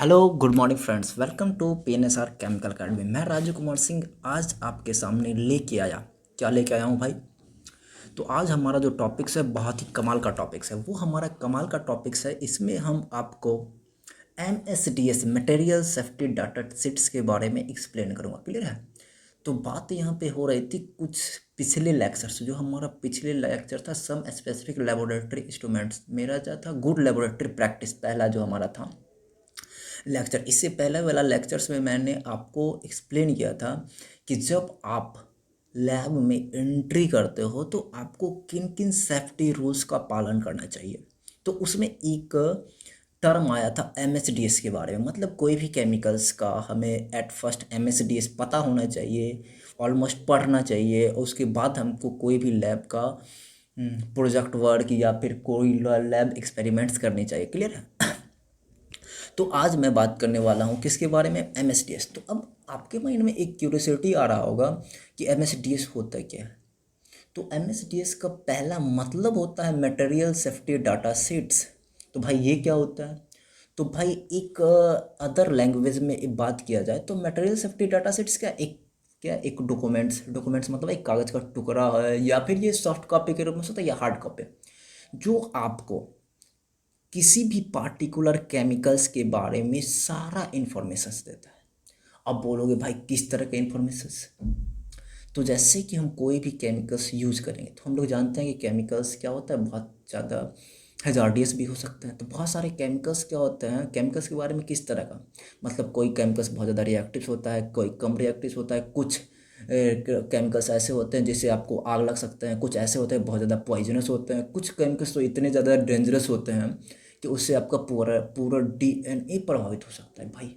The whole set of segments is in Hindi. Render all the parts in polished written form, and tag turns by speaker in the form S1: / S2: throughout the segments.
S1: Hello good morning friends, welcome to PNSR chemical academy. मैं राजू कुमार सिंह आज आपके सामने लेके आया हूँ भाई। तो आज हमारा जो टॉपिक्स है बहुत ही कमाल का टॉपिक्स है। वो हमारा कमाल का टॉपिक्स है, इसमें हम आपको MSDS material safety data sheets के बारे में एक्सप्लेन करूँगा। क्लियर है? तो बात यहाँ पे हो रही थी कुछ पिछले लेक्चर्स, जो हमारा पिछले लेक्चर था सम स्पेसिफिक लेबोरेटरी इंस्ट्रूमेंट्स, मेरा जो था गुड लेबोरेटरी प्रैक्टिस, पहला जो हमारा था लेक्चर। इससे पहले वाला लेक्चर्स में मैंने आपको एक्सप्लेन किया था कि जब आप लैब में एंट्री करते हो तो आपको किन किन सेफ्टी रूल्स का पालन करना चाहिए। तो उसमें एक टर्म आया था MSDS के बारे में, मतलब कोई भी केमिकल्स का हमें एट फर्स्ट MSDS पता होना चाहिए, ऑलमोस्ट पढ़ना चाहिए। उसके बाद हमको कोई भी लैब का प्रोजेक्ट वर्क या फिर कोई लैब एक्सपेरिमेंट्स करनी चाहिए। क्लियर है? तो आज मैं बात करने वाला हूँ किसके बारे में? MSDS। तो अब आपके माइंड में एक क्यूरियोसिटी आ रहा होगा कि MSDS होता क्या है। तो MSDS का पहला मतलब होता है मटेरियल सेफ्टी डाटा शीट्स। तो भाई ये क्या होता है? तो भाई एक अदर लैंग्वेज में एक बात किया जाए तो मटेरियल सेफ्टी डाटा शीट्स एक डॉक्यूमेंट्स मतलब एक कागज़ का टुकड़ा है, या फिर ये सॉफ्ट कॉपी के रूप में होता है या हार्ड कॉपी, जो आपको किसी भी पार्टिकुलर केमिकल्स के बारे में सारा इन्फॉर्मेशन देता है। अब बोलोगे भाई किस तरह के इन्फॉर्मेशन? तो जैसे कि हम कोई भी केमिकल्स यूज़ करेंगे तो हम लोग जानते हैं कि केमिकल्स क्या होता है, बहुत ज़्यादा हैजार्डियस भी हो सकते हैं। तो बहुत सारे केमिकल्स क्या होते हैं, केमिकल्स के बारे में किस तरह का, मतलब कोई केमिकल्स बहुत ज़्यादा रिएक्टिव होता है, कोई कम रिएक्टिव होता है। कुछ केमिकल्स ऐसे होते हैं जिससे आपको आग लग सकते हैं, कुछ ऐसे होते हैं बहुत ज़्यादा पॉइजनस होते हैं, कुछ केमिकल्स तो इतने ज़्यादा डेंजरस होते हैं कि उससे आपका पूरा पूरा DNA प्रभावित हो सकता है भाई।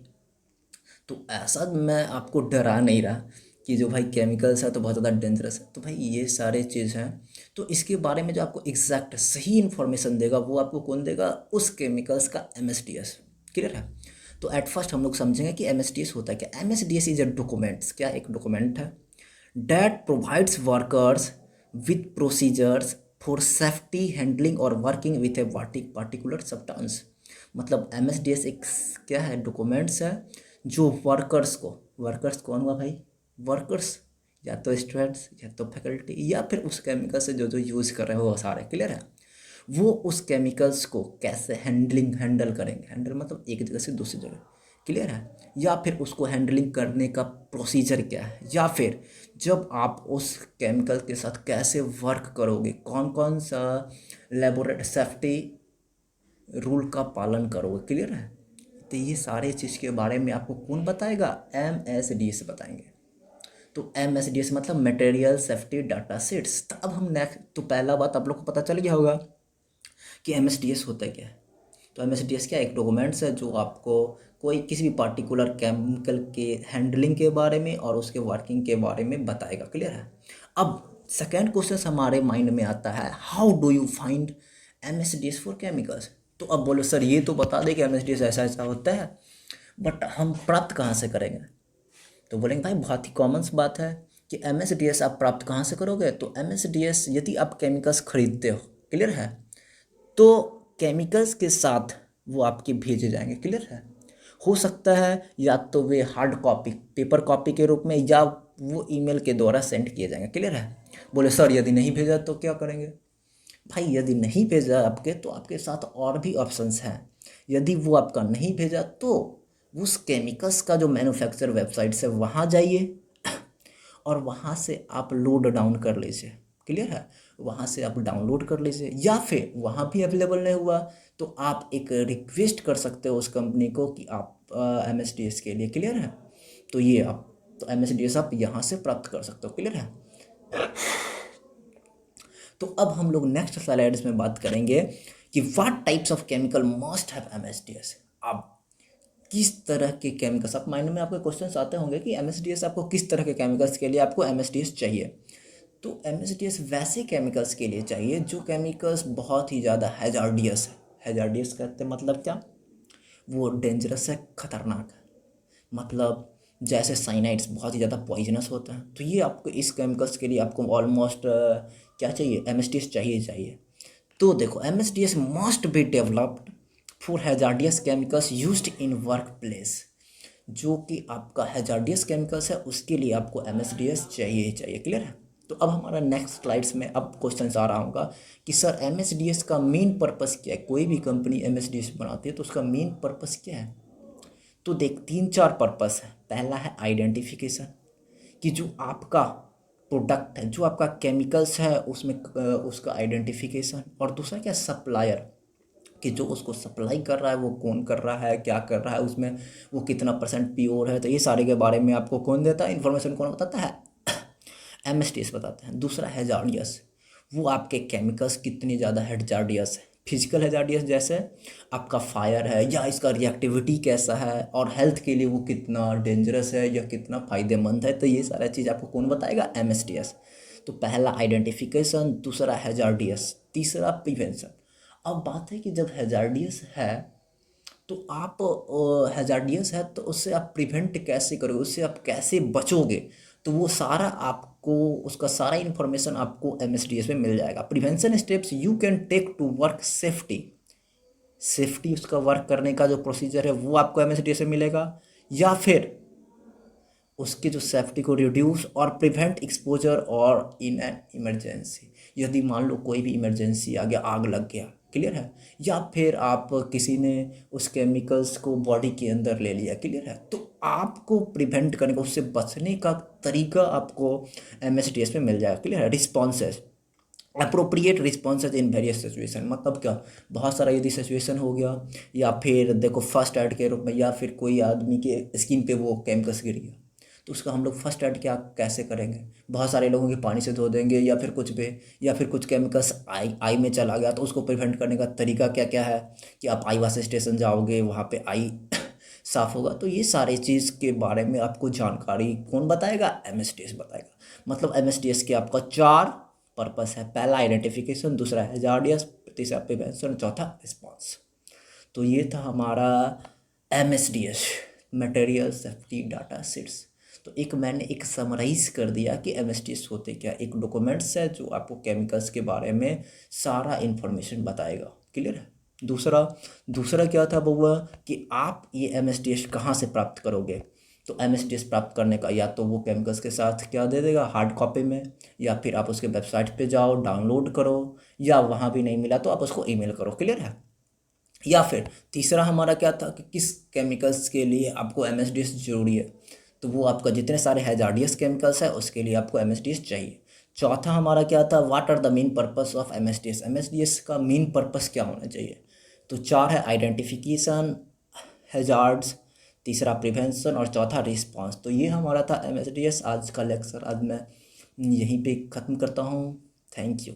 S1: तो ऐसा मैं आपको डरा नहीं रहा कि जो भाई केमिकल्स है तो बहुत ज़्यादा डेंजरस है। तो भाई ये सारे चीज़ हैं। तो इसके बारे में जो आपको एग्जैक्ट सही इन्फॉर्मेशन देगा वो आपको कौन देगा? उस केमिकल्स का MSDS। क्लियर है? तो एट फर्स्ट हम लोग समझेंगे कि MSDS होता है क्या। MSDS इज ए डॉक्यूमेंट्स, क्या एक डॉक्यूमेंट है that provides workers with procedures for safety handling और working with a particular substance। मतलब MSDS एक क्या है? डॉक्यूमेंट्स है जो वर्कर्स कौन हुआ भाई? वर्कर्स, या तो स्टूडेंट्स या तो फैकल्टी या फिर उस केमिकल से जो जो यूज़ कर रहे हो वो सारे। क्लियर है? वो उस केमिकल्स को कैसे हैंडल करेंगे, हैंडल मतलब एक जगह से दूसरी जगह। क्लियर है? या फिर उसको हैंडलिंग करने का प्रोसीजर क्या है, या फिर जब आप उस केमिकल के साथ कैसे वर्क करोगे, कौन कौन सा लेबोरेटरी सेफ्टी रूल का पालन करोगे। क्लियर है? तो ये सारे चीज़ के बारे में आपको कौन बताएगा? MSDS बताएंगे। तो MSDS मतलब मटेरियल सेफ्टी डाटा शीट्स। तो अब हम नेक्स्ट, तो पहला बात आप लोग को पता चल गया होगा कि MSDS होता क्या है। तो MSDS क्या एक डॉक्यूमेंट्स है जो आपको कोई किसी भी पार्टिकुलर केमिकल के हैंडलिंग के बारे में और उसके वर्किंग के बारे में बताएगा। क्लियर है? अब सेकेंड क्वेश्चन हमारे माइंड में आता है, how do you find MSDS for chemicals. तो अब बोलो सर ये तो बता दे कि MSDS ऐसा ऐसा होता है, बट हम प्राप्त कहाँ से करेंगे? तो बोलेंगे भाई बहुत ही कॉमन बात है कि MSDS आप प्राप्त कहाँ से करोगे। तो MSDS यदि आप केमिकल्स खरीदते हो, क्लियर है, तो केमिकल्स के साथ वो आपके भेजे जाएंगे। क्लियर है? हो सकता है या तो वे हार्ड कॉपी पेपर कॉपी के रूप में, या वो ईमेल के द्वारा सेंड किए जाएंगे। क्लियर है? बोले सर यदि नहीं भेजा तो क्या करेंगे? भाई यदि नहीं भेजा आपके तो आपके साथ और भी ऑप्शंस हैं। यदि वो आपका नहीं भेजा तो उस केमिकल्स का जो मैन्युफैक्चर वेबसाइट है वहाँ जाइए और वहाँ से आप लोड डाउन कर लीजिए। क्लियर है? वहाँ से आप डाउनलोड कर लीजिए, या फिर वहाँ भी अवेलेबल नहीं हुआ तो आप एक रिक्वेस्ट कर सकते हो उस कंपनी को कि आप MSDS के लिए। क्लियर है? तो ये आप, तो MSDS आप यहाँ से प्राप्त कर सकते हो। क्लियर है? तो अब हम लोग नेक्स्ट स्लाइड्स में बात करेंगे कि what types of chemical must have MSDS। अब किस तरह के केमिकल्स, आप माइंड में आपके क्वेश्चंस आते होंगे कि MSDS आपको किस तरह के केमिकल्स के लिए आपको MSDS चाहिए। तो MSDS वैसे केमिकल्स के लिए चाहिए जो केमिकल्स बहुत ही ज़्यादा हैजार्डियस है। हैजार्डियस कहते हैं मतलब क्या? वो डेंजरस है, खतरनाक है। मतलब जैसे साइनाइड्स बहुत ही ज़्यादा पॉइजनस होते हैं। तो ये आपको इस केमिकल्स के लिए आपको ऑलमोस्ट क्या चाहिए? MSDS चाहिए चाहिए। तो देखो MSDS must be developed for hazardous chemicals used in work place. जो कि आपका हैजार्डियस केमिकल्स है उसके लिए आपको एमएसडीएस चाहिए ही चाहिए। क्लियर है। तो अब हमारा नेक्स्ट स्लाइड्स में अब क्वेश्चन आ रहा होगा कि सर एमएसडीएस का मेन पर्पस क्या है। कोई भी कंपनी एमएसडीएस बनाती है तो उसका मेन पर्पस क्या है। तो देख 3-4 पर्पस है। पहला है आइडेंटिफिकेशन, कि जो आपका प्रोडक्ट है, जो आपका केमिकल्स है उसमें उसका आइडेंटिफिकेशन। और दूसरा क्या, सप्लायर, कि जो उसको सप्लाई कर रहा है वो कौन कर रहा है, क्या कर रहा है, उसमें वो कितना % प्योर है। तो ये सारे के बारे में आपको कौन देता है इन्फॉर्मेशन, कौन बताता है, एमएसडीएस बताते हैं। दूसरा हैजार्डियस, वो आपके केमिकल्स कितनी ज़्यादा हैजार्डियस है, फिजिकल हैजार्डियस जैसे आपका फायर है या इसका रिएक्टिविटी कैसा है, और हेल्थ के लिए वो कितना डेंजरस है या कितना फ़ायदेमंद है। तो ये सारा चीज़ आपको कौन बताएगा, एमएसडीएस। तो पहला आइडेंटिफिकेशन, दूसरा हैजार्डियस, तीसरा प्रिवेंशन। अब बात है कि जब हैजार्डियस है तो आप हैजार्डियस है तो उससे आप प्रिवेंट कैसे करोगे, उससे आप कैसे बचोगे। तो वो सारा आपको, उसका सारा इन्फॉर्मेशन आपको एमएसडीएस में मिल जाएगा। Prevention steps you can take to work safety, safety उसका वर्क करने का जो प्रोसीजर है वो आपको एमएसडीएस में मिलेगा। या फिर उसके जो सेफ्टी को रिड्यूस और प्रिवेंट एक्सपोजर और इन एन इमरजेंसी, यदि मान लो कोई भी इमरजेंसी आ गया, आग लग गया, क्लियर है, या फिर आप किसी ने उस केमिकल्स को बॉडी के अंदर ले लिया, क्लियर है, तो आपको प्रिवेंट करने का, उससे बचने का तरीका आपको एमएसडीएस में मिल जाएगा। क्लियर है। Responses, appropriate responses in various situation, मतलब क्या, बहुत सारा यदि सिचुएशन हो गया, या फिर देखो फर्स्ट एड के रूप में, या फिर कोई आदमी के स्किन पे वो केमिकल्स गिर गया तो उसका हम लोग फर्स्ट एड क्या कैसे करेंगे। बहुत सारे लोगों के पानी से धो देंगे या फिर कुछ पे, या फिर कुछ केमिकल्स आई में चला गया तो उसको प्रिवेंट करने का तरीका क्या क्या है, कि आप आई वाश स्टेशन जाओगे, वहाँ पे आई साफ़ होगा। तो ये सारे चीज़ के बारे में आपको जानकारी कौन बताएगा, एमएसडीएस बताएगा। मतलब एमएसडीएस के आपका 4 पर्पस है। पहला आइडेंटिफिकेशन, दूसरा हैजार्डियस, तीसरा प्रिवेंशन, चौथा रिस्पॉन्स। तो ये था हमारा MSDS, material safety data sheets. तो एक मैंने एक समराइज कर दिया कि एमएसडीएस होते क्या। एक डॉक्यूमेंट्स है जो आपको केमिकल्स के बारे में सारा इन्फॉर्मेशन बताएगा। क्लियर है। दूसरा दूसरा क्या था बउआ, कि आप ये एमएसडीएस कहाँ से प्राप्त करोगे। तो एमएसडीएस प्राप्त करने का या तो वो केमिकल्स के साथ क्या दे देगा, हार्ड कॉपी में, या फिर आप उसके वेबसाइट पे जाओ डाउनलोड करो, या वहाँ भी नहीं मिला तो आप उसको ईमेल करो। क्लियर है। या फिर तीसरा हमारा क्या था कि किस केमिकल्स के लिए आपको एमएसडीएस जरूरी है। तो वो आपका जितने सारे हैजार्डियस केमिकल्स है उसके लिए आपको एमएसडीएस चाहिए। चौथा हमारा क्या था, what are the main purpose of MSDS, MSDS का मेन पर्पस क्या होना चाहिए। तो 4 है, आइडेंटिफिकेशन, हैजार्ड्स, तीसरा प्रिवेंशन, और चौथा रिस्पांस। तो ये हमारा था एमएसडीएस। आज का लेक्चर आज मैं यहीं पे ख़त्म करता हूँ। Thank you.